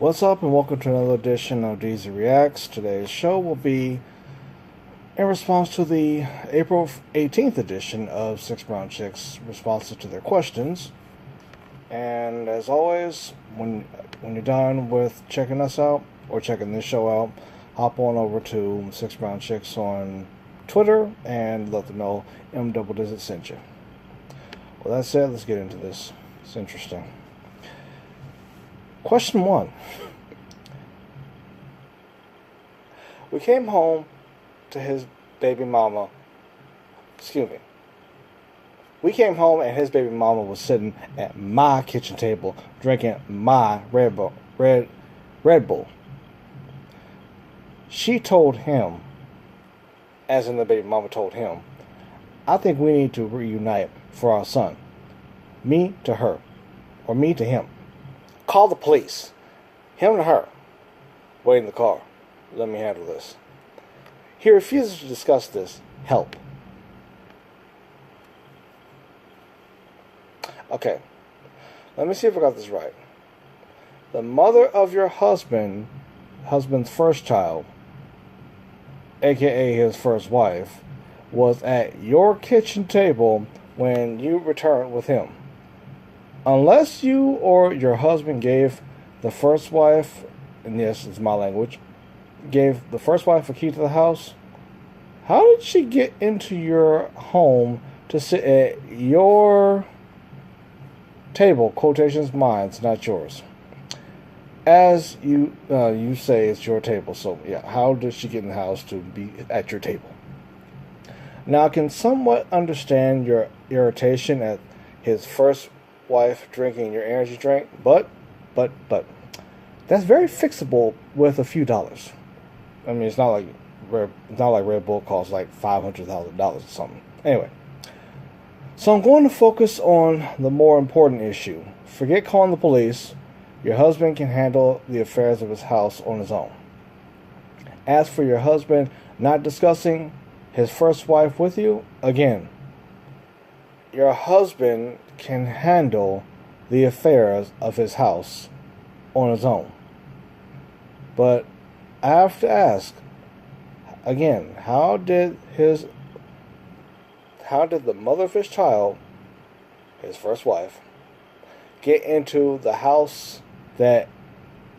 What's up, and welcome to another edition of Deezee Reacts. Today's show will be in response to the April 18th edition of Six Brown Chicks' responses to their questions. And as always, when you're done with checking us out, or checking this show out, hop on over to Six Brown Chicks on Twitter and let them know M Double Deezee sent you. Well, that said, let's get into this. It's interesting. Question 1. We came home to his baby mama. Excuse me. We came home and his baby mama was sitting at my kitchen table drinking my Red Bull. She told him, as in the baby mama told him, I think we need to reunite for our son. Me to her. Or me to him. Call the police. Him to her. Wait in the car. Let me handle this. He refuses to discuss this. Help. Okay. Let me see if I got this right. The mother of your husband's first child, aka his first wife, was at your kitchen table when you returned with him. Unless you or your husband gave the first wife, and yes, it's my language, gave the first wife a key to the house, how did she get into your home to sit at your table? Quotations, mine's, not yours. As you say, it's your table. So yeah, how did she get in the house to be at your table? Now, I can somewhat understand your irritation at his first wife drinking your energy drink, but that's very fixable with a few dollars. I mean, it's not like Red Bull costs like $500,000 or something. Anyway, so I'm going to focus on the more important issue. Forget calling the police. Your husband can handle the affairs of his house on his own. As for your husband not discussing his first wife with you, again, your husband can handle the affairs of his house on his own. But I have to ask, again, how did the mother of his child, his first wife, get into the house that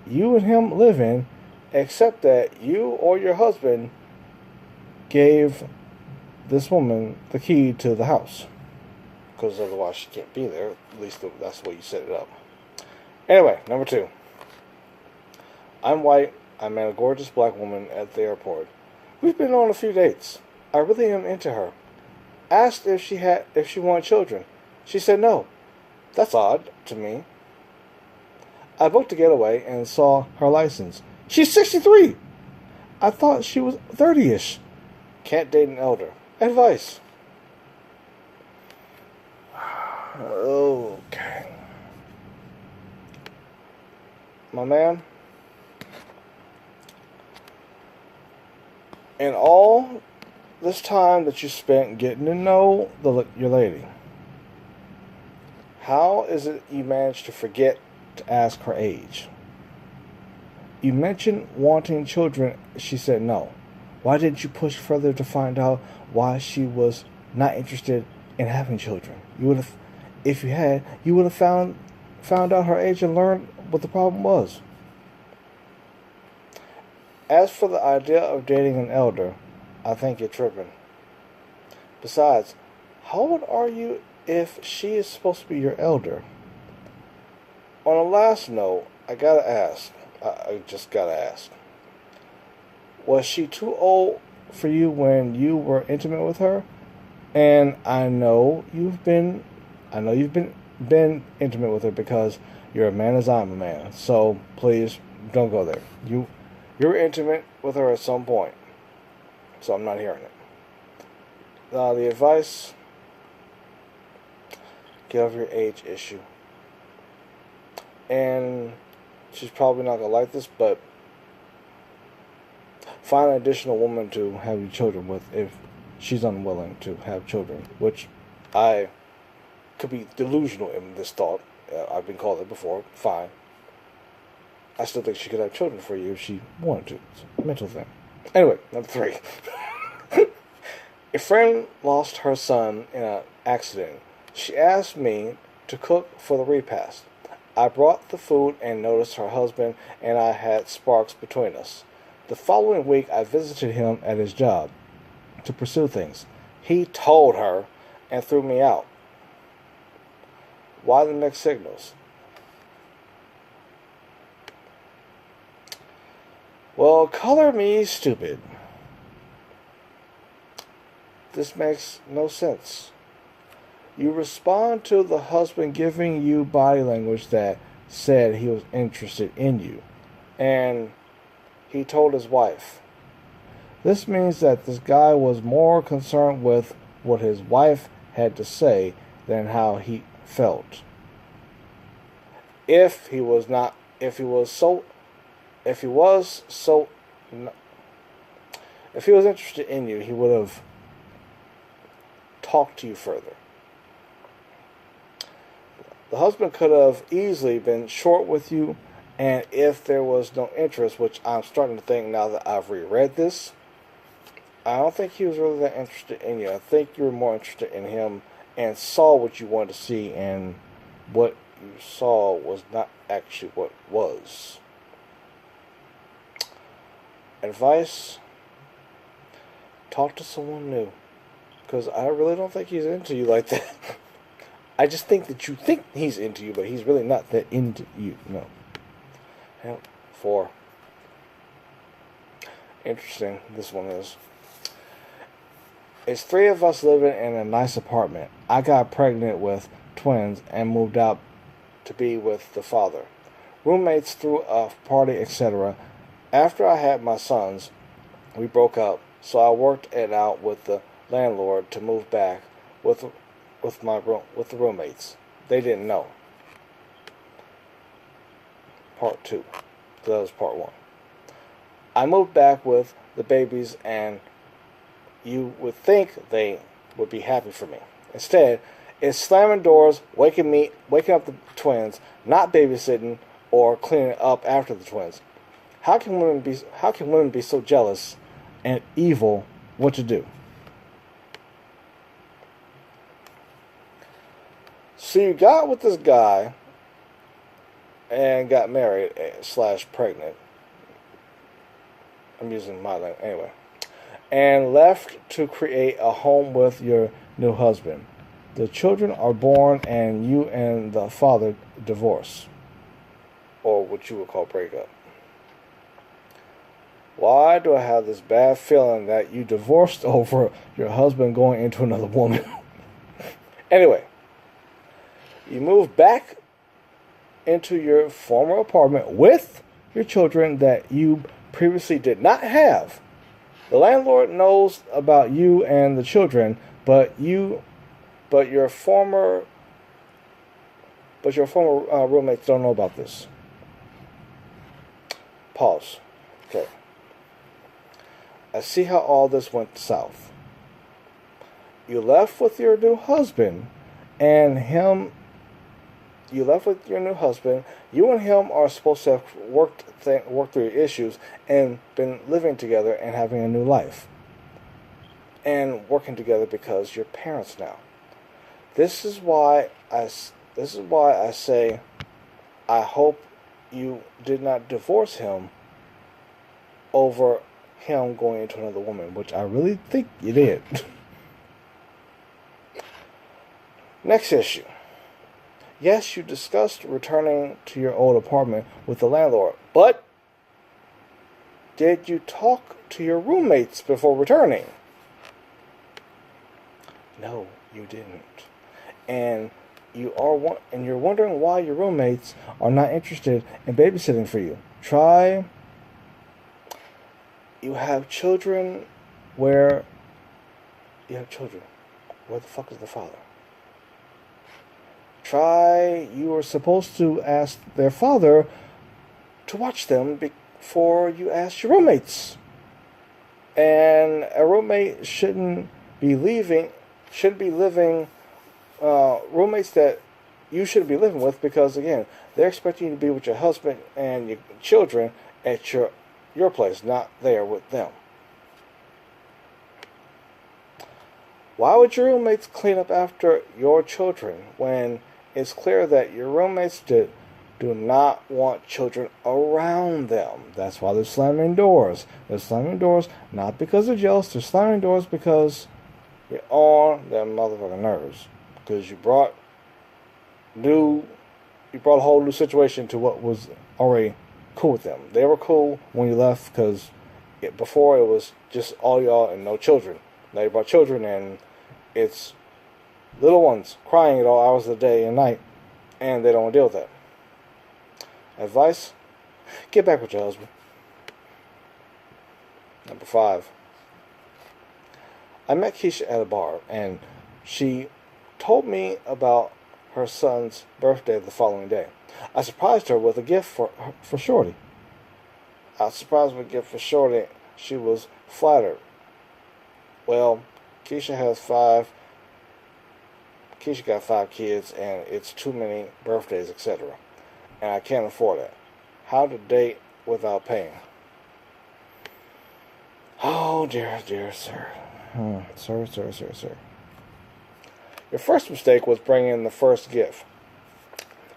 you and him live in, except that you or your husband gave this woman the key to the house? Because otherwise she can't be there. At least that's the way you set it up. Anyway, number 2. I'm white. I met a gorgeous black woman at the airport. We've been on a few dates. I really am into her. Asked if she wanted children. She said no. That's odd to me. I booked a getaway and saw her license. She's 63. I thought she was 30-ish. Can't date an elder. Advice. Okay. My man, in all this time that you spent getting to know your lady, how is it you managed to forget to ask her age? You mentioned wanting children. She said no. Why didn't you push further to find out why she was not interested in having children? You would have, if you had, you would have found out her age and learned what the problem was. As for the idea of dating an elder, I think you're tripping. Besides, how old are you if she is supposed to be your elder? On a last note, I just gotta ask. Was she too old for you when you were intimate with her? And I know you've been intimate with her because you're a man as I'm a man. So please don't go there. You're intimate with her at some point. So I'm not hearing it. The advice: get over your age issue. And she's probably not gonna like this, but find an additional woman to have your children with if she's unwilling to have children, which I could be delusional in this thought. I've been called it before. Fine. I still think she could have children for you if she wanted to. It's a mental thing. Anyway, number 3. A friend lost her son in an accident. She asked me to cook for the repast. I brought the food and noticed her husband and I had sparks between us. The following week, I visited him at his job to pursue things. He told her and threw me out. Why the mixed signals? Well, color me stupid. This makes no sense. You respond to the husband giving you body language that said he was interested in you. And he told his wife. This means that this guy was more concerned with what his wife had to say than how he felt. If he was interested in you, he would have talked to you further. The husband could have easily been short with you, and if there was no interest, which I'm starting to think now that I've reread this, I don't think he was really that interested in you. I think you were more interested in him and saw what you wanted to see, and what you saw was not actually what was. Advice: talk to someone new, because I really don't think he's into you like that. I just think that you think he's into you, but he's really not that into you. No. 4. Interesting, this one is. It's 3 of us living in a nice apartment. I got pregnant with twins and moved out to be with the father. Roommates threw a party, etc. After I had my sons, we broke up, so I worked it out with the landlord to move back with the roommates. They didn't know. Part 2. So that was part 1. I moved back with the babies, and you would think they would be happy for me. Instead, it's slamming doors, waking up the twins, not babysitting or cleaning up after the twins. How can women be so jealous and evil? What to do? So you got with this guy and got married / pregnant. I'm using my language anyway. And left to create a home with your new husband. The children are born and you and the father divorce. Or what you would call breakup. Why do I have this bad feeling that you divorced over your husband going into another woman? Anyway, you move back into your former apartment with your children that you previously did not have. The landlord knows about you and the children, but your former roommates don't know about this. Pause. Okay. I see how all this went south. You left with your new husband, and him. You left with your new husband. You and him are supposed to have worked through your issues and been living together and having a new life. And working together because you're parents now. This is why I say I hope you did not divorce him over him going into another woman, which I really think you did. Next issue. Yes, you discussed returning to your old apartment with the landlord, but did you talk to your roommates before returning? No, you didn't. And you're wondering why your roommates are not interested in babysitting for you. You have children. Where the fuck is the father? You were supposed to ask their father to watch them before you asked your roommates. And a roommate shouldn't be living, roommates that you shouldn't be living with, because again, they're expecting you to be with your husband and your children at your place, not there with them. Why would your roommates clean up after your children when it's clear that your roommates do not want children around them? That's why they're slamming doors. They're slamming doors not because they're jealous. They're slamming doors because you're on their motherfucking nerves. Because you brought a whole new situation to what was already cool with them. They were cool when you left because before it was just all y'all and no children. Now you brought children and it's little ones crying at all hours of the day and night, and they don't want to deal with that. Advice: get back with your husband. Number 5. I met Keisha at a bar, and she told me about her son's birthday the following day. I surprised her with a gift for Shorty. She was flattered. Well, Keisha got 5 kids, and it's too many birthdays, etc. And I can't afford that. How to date without paying? Oh, dear sir. Sir. Your first mistake was bringing the first gift.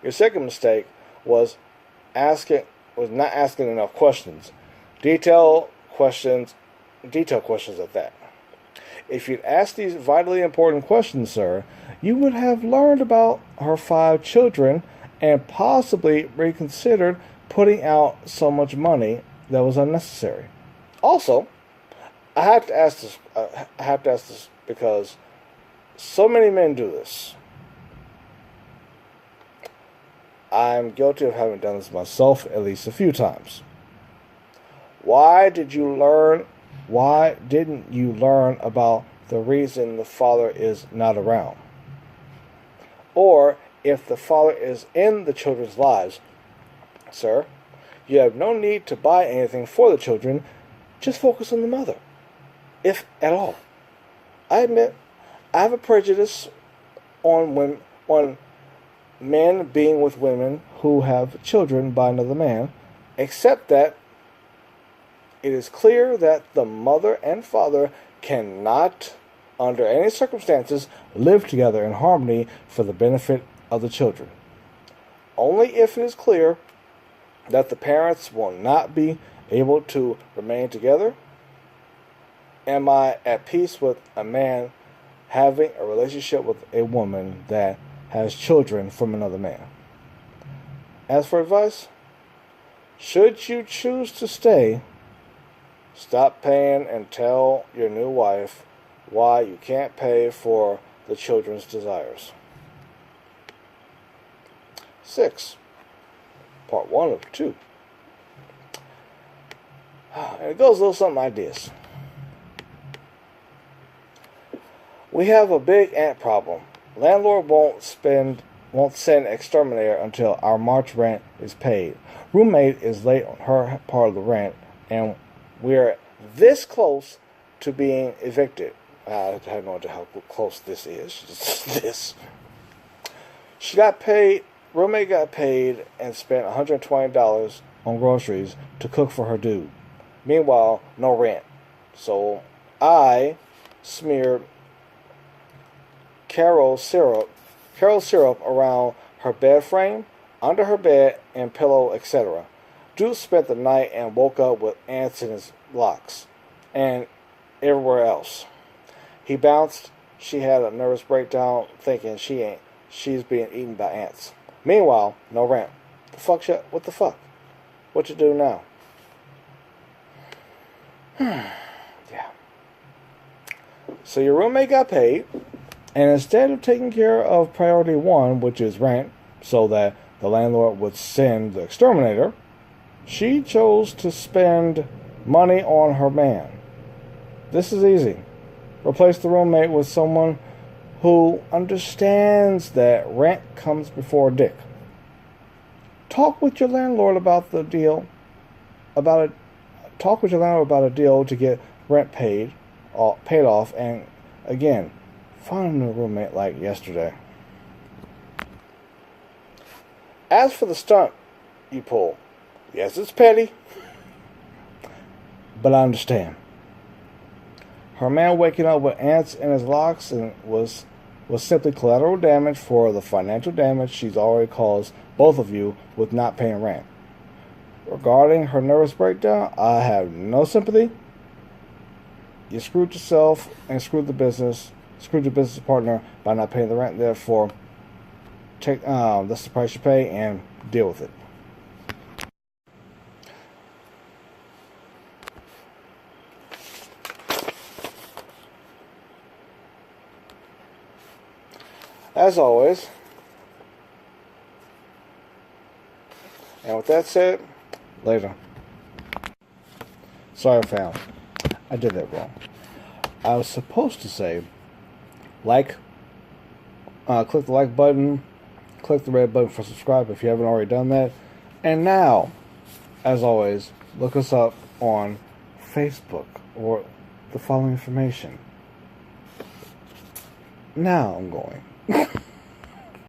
Your second mistake was not asking enough questions. Detailed questions at that. If you'd asked these vitally important questions, sir, you would have learned about her 5 children and possibly reconsidered putting out so much money that was unnecessary. Also, I have to ask this because so many men do this. I'm guilty of having done this myself at least a few times. Why didn't you learn about the reason the father is not around? Or if the father is in the children's lives, sir, you have no need to buy anything for the children. Just focus on the mother, if at all. I admit I have a prejudice on men being with women who have children by another man, except that it is clear that the mother and father cannot, under any circumstances, live together in harmony for the benefit of the children. Only if it is clear that the parents will not be able to remain together am I at peace with a man having a relationship with a woman that has children from another man. As for advice, should you choose to stay, stop paying and tell your new wife why you can't pay for the children's desires. 6. Part 1 of 2. And it goes a little something like this. We have a big ant problem. Landlord won't send exterminator until our March rent is paid. Roommate is late on her part of the rent, and we're this close to being evicted. I have no idea how close this is. This. She got paid. Roommate got paid and spent $120 on groceries to cook for her dude. Meanwhile, no rent. So I smeared Carol syrup around her bed frame, under her bed, and pillow, etc. Dude spent the night and woke up with ants in his locks and everywhere else. He bounced. She had a nervous breakdown thinking she's being eaten by ants. Meanwhile, no rent. What the fuck? What you do now? Yeah. So your roommate got paid, and instead of taking care of priority 1, which is rent, so that the landlord would send the exterminator, she chose to spend money on her man. This is easy. Replace the roommate with someone who understands that rent comes before dick. Talk with your landlord about the deal. Talk with your landlord about a deal to get rent paid off, and again, find a new roommate like yesterday. As for the stunt you pull, yes, it's petty, but I understand. Her man waking up with ants in his locks and was simply collateral damage for the financial damage she's already caused both of you with not paying rent. Regarding her nervous breakdown, I have no sympathy. You screwed yourself and screwed your business partner by not paying the rent. Therefore, that's the price you pay and deal with it. As always, and with that said, later. Sorry, fam. I did that wrong. I was supposed to say, click the like button, click the red button for subscribe if you haven't already done that. And now, as always, look us up on Facebook or the following information. Now I'm going.